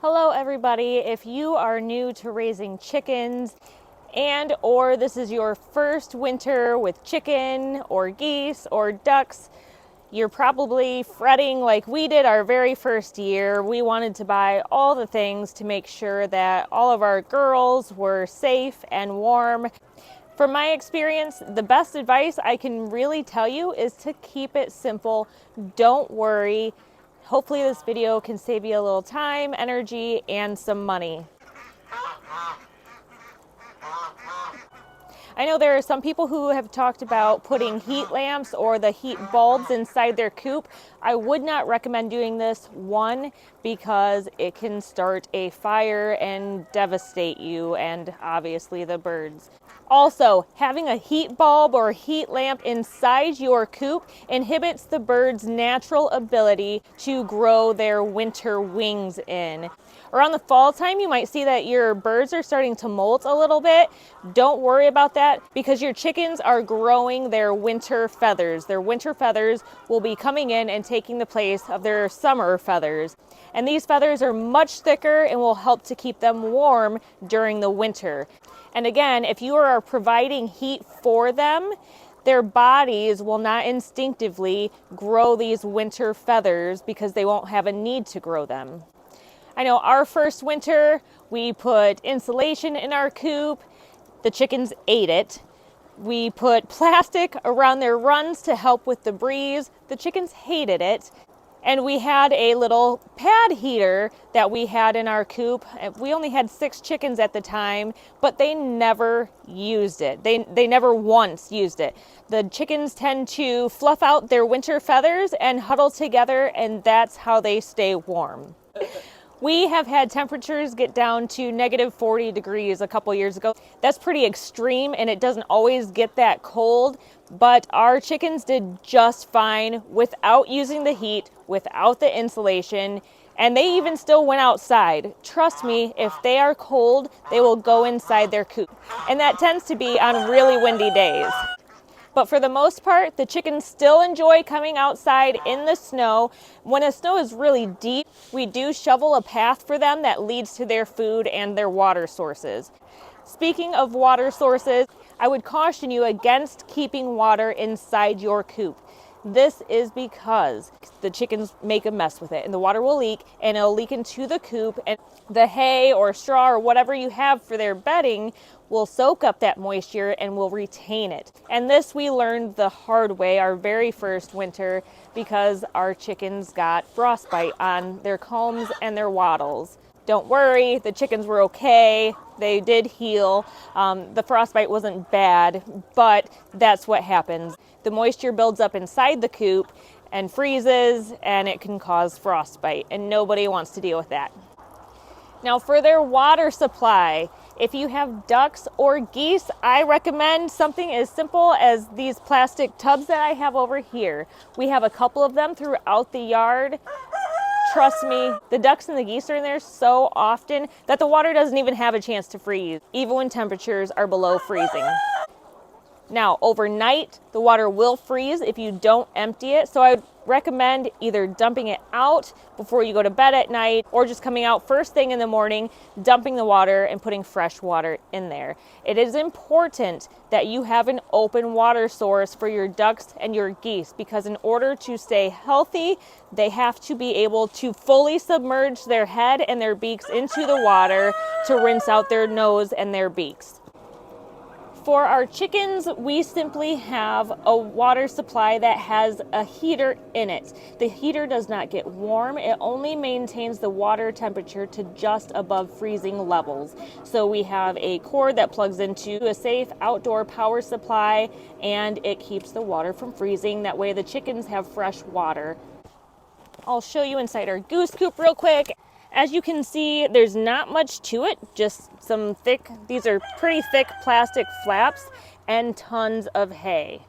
Hello everybody. If you are new to raising chickens or this is your first winter with chicken or geese or ducks, you're probably fretting like we did our very first year. We wanted to buy all the things to make sure that all of our girls were safe and warm. From my experience, the best advice I can really tell you is to keep it simple. Don't worry. Hopefully this video can save you a little time, energy, and some money. I know there are some people who have talked about putting heat lamps or the heat bulbs inside their coop. I would not recommend doing this. One, because it can start a fire and devastate you and obviously the birds. Also, having a heat bulb or heat lamp inside your coop inhibits the birds' natural ability to grow their winter wings in. Around the fall time, you might see that your birds are starting to molt a little bit. Don't worry about that because your chickens are growing their winter feathers. Their winter feathers will be coming in and taking the place of their summer feathers. And these feathers are much thicker and will help to keep them warm during the winter. And again, if you are providing heat for them, their bodies will not instinctively grow these winter feathers because they won't have a need to grow them. I know our first winter, we put insulation in our coop. The chickens ate it. We put plastic around their runs to help with the breeze. The chickens hated it. And we had a little pad heater that we had in our coop. We only had 6 chickens at the time, but they never used it. They never once used it. The chickens tend to fluff out their winter feathers and huddle together, and that's how they stay warm. We have had temperatures get down to -40 degrees a couple years ago. That's pretty extreme, and it doesn't always get that cold, but our chickens did just fine without using the heat, without the insulation, and they even still went outside. Trust me, if they are cold, they will go inside their coop, and that tends to be on really windy days. But for the most part, the chickens still enjoy coming outside in the snow. When the snow is really deep, we do shovel a path for them that leads to their food and their water sources. Speaking of water sources, I would caution you against keeping water inside your coop. This is because the chickens make a mess with it and the water will leak and it'll leak into the coop, and the hay or straw or whatever you have for their bedding will soak up that moisture and will retain it. And this we learned the hard way our very first winter because our chickens got frostbite on their combs and their wattles. Don't worry, the chickens were okay. They did heal. The frostbite wasn't bad, but that's what happens. The moisture builds up inside the coop and freezes, and it can cause frostbite, and nobody wants to deal with that. Now for their water supply, if you have ducks or geese, I recommend something as simple as these plastic tubs that I have over here. We have a couple of them throughout the yard. Trust me, the ducks and the geese are in there so often that the water doesn't even have a chance to freeze, even when temperatures are below freezing. Now, overnight, the water will freeze if you don't empty it, so I would recommend either dumping it out before you go to bed at night or just coming out first thing in the morning, dumping the water and putting fresh water in there. It is important that you have an open water source for your ducks and your geese because in order to stay healthy, they have to be able to fully submerge their head and their beaks into the water to rinse out their nose and their beaks. For our chickens, we simply have a water supply that has a heater in it. The heater does not get warm. It only maintains the water temperature to just above freezing levels. So we have a cord that plugs into a safe outdoor power supply, and it keeps the water from freezing. That way the chickens have fresh water. I'll show you inside our goose coop real quick. As you can see, there's not much to it, just some these are pretty thick plastic flaps and tons of hay.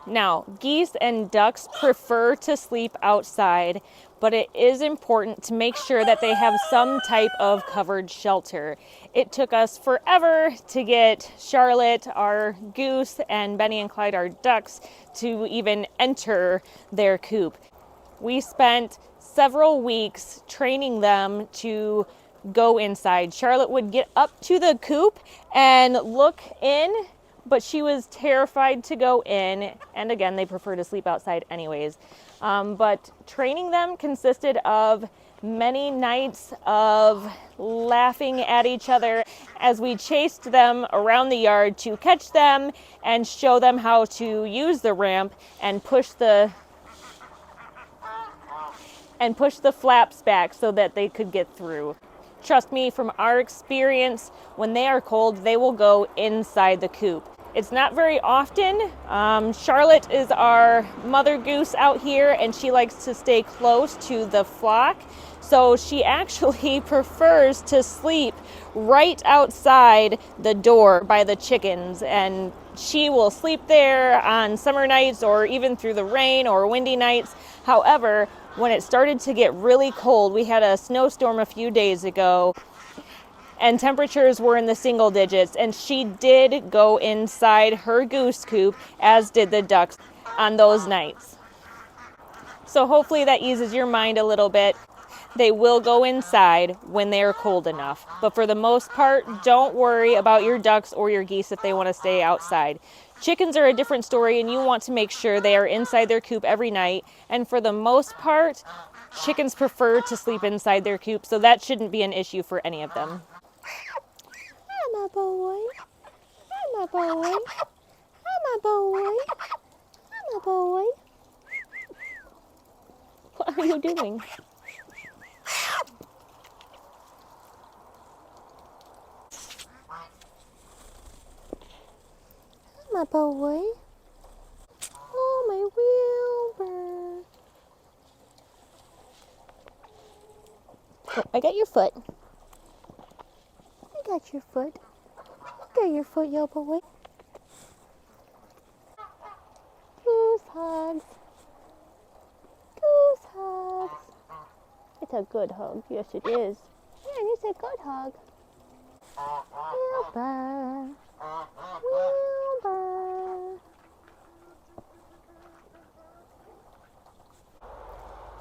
Now, geese and ducks prefer to sleep outside, but it is important to make sure that they have some type of covered shelter. It took us forever to get Charlotte, our goose, and Benny and Clyde, our ducks, to even enter their coop. We spent several weeks training them to go inside. Charlotte would get up to the coop and look in, but she was terrified to go in. And again, they prefer to sleep outside anyways. But training them consisted of many nights of laughing at each other as we chased them around the yard to catch them and show them how to use the ramp and push the flaps back so that they could get through. Trust me, from our experience, when they are cold, they will go inside the coop. It's not very often. Charlotte is our mother goose out here, and she likes to stay close to the flock. So she actually prefers to sleep right outside the door by the chickens, and she will sleep there on summer nights or even through the rain or windy nights. However, when it started to get really cold, we had a snowstorm a few days ago, and temperatures were in the single digits, and she did go inside her goose coop, as did the ducks on those nights. So hopefully that eases your mind a little bit. They will go inside when they are cold enough. But for the most part, don't worry about your ducks or your geese if they want to stay outside. Chickens are a different story, and you want to make sure they are inside their coop every night. And for the most part, chickens prefer to sleep inside their coop, so that shouldn't be an issue for any of them. I'm a boy. I'm a boy. I'm a boy. I'm a boy. What are you doing? My boy. Oh, my Wilbur. Oh, I got your foot. I got your foot. I got your foot, yo boy. Goose hugs. Goose hugs. It's a good hug. Yes, it is. Yeah, it's a good hug. Wilbur. Wilbur.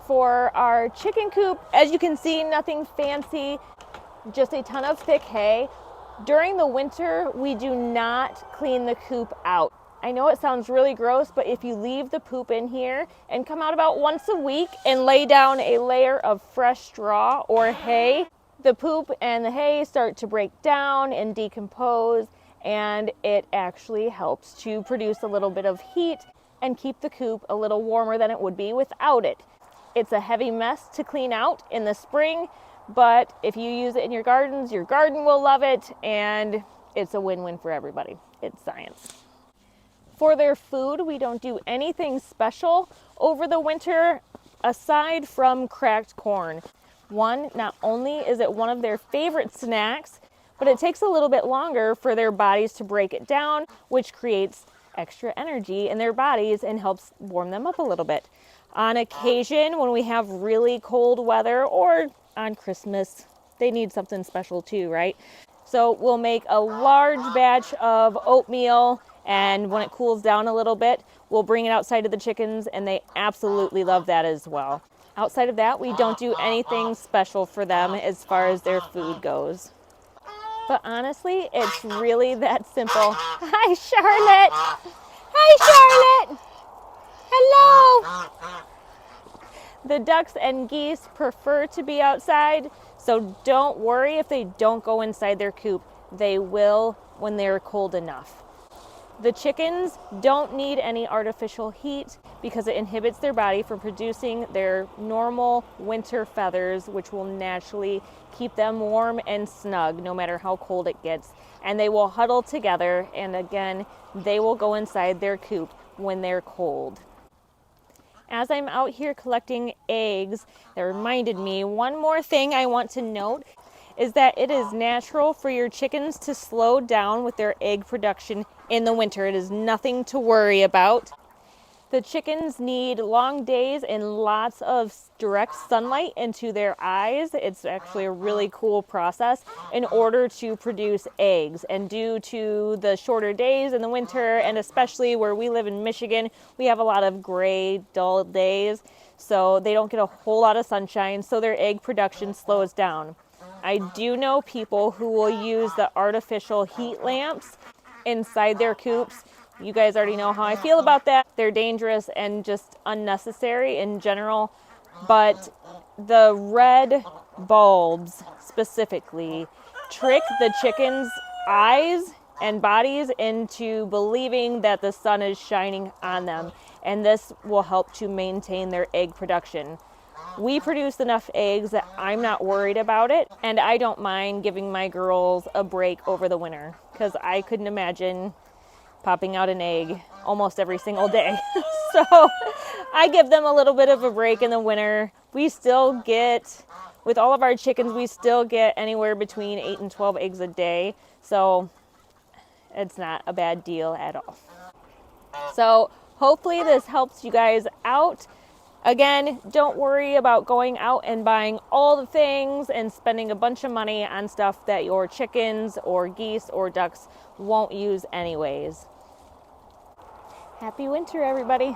For our chicken coop, as you can see, nothing fancy, just a ton of thick hay. During the winter, we do not clean the coop out. I know it sounds really gross, but if you leave the poop in here and come out about once a week and lay down a layer of fresh straw or hay, the poop and the hay start to break down and decompose, and it actually helps to produce a little bit of heat and keep the coop a little warmer than it would be without it. It's a heavy mess to clean out in the spring, but if you use it in your gardens, your garden will love it, and it's a win-win for everybody. It's science. For their food, we don't do anything special over the winter aside from cracked corn. One, not only is it one of their favorite snacks, but it takes a little bit longer for their bodies to break it down, which creates extra energy in their bodies and helps warm them up a little bit. On occasion, when we have really cold weather, or on Christmas, they need something special too, right? So we'll make a large batch of oatmeal, and when it cools down a little bit, we'll bring it outside to the chickens, and they absolutely love that as well. Outside of that, we don't do anything special for them as far as their food goes. But honestly, it's really that simple. Hi, Charlotte. Hi, Charlotte. Hello. The ducks and geese prefer to be outside, so don't worry if they don't go inside their coop. They will when they're cold enough. The chickens don't need any artificial heat because it inhibits their body from producing their normal winter feathers, which will naturally keep them warm and snug no matter how cold it gets. And they will huddle together, and again, they will go inside their coop when they're cold. As I'm out here collecting eggs, that reminded me, one more thing I want to note is that it is natural for your chickens to slow down with their egg production in the winter. It is nothing to worry about. The chickens need long days and lots of direct sunlight into their eyes. It's actually a really cool process in order to produce eggs. And due to the shorter days in the winter, and especially where we live in Michigan, we have a lot of gray, dull days. so they don't get a whole lot of sunshine, so their egg production slows down. I do know people who will use the artificial heat lamps inside their coops. You guys already know how I feel about that. They're dangerous and just unnecessary in general, but the red bulbs specifically trick the chickens' eyes and bodies into believing that the sun is shining on them, and this will help to maintain their egg production. We produce enough eggs that I'm not worried about it, and I don't mind giving my girls a break over the winter because I couldn't imagine popping out an egg almost every single day. So I give them a little bit of a break in the winter. We still get, with all of our chickens, we still get anywhere between 8 and 12 eggs a day. So it's not a bad deal at all. So hopefully this helps you guys out. Again, don't worry about going out and buying all the things and spending a bunch of money on stuff that your chickens or geese or ducks won't use anyways. Happy winter, everybody.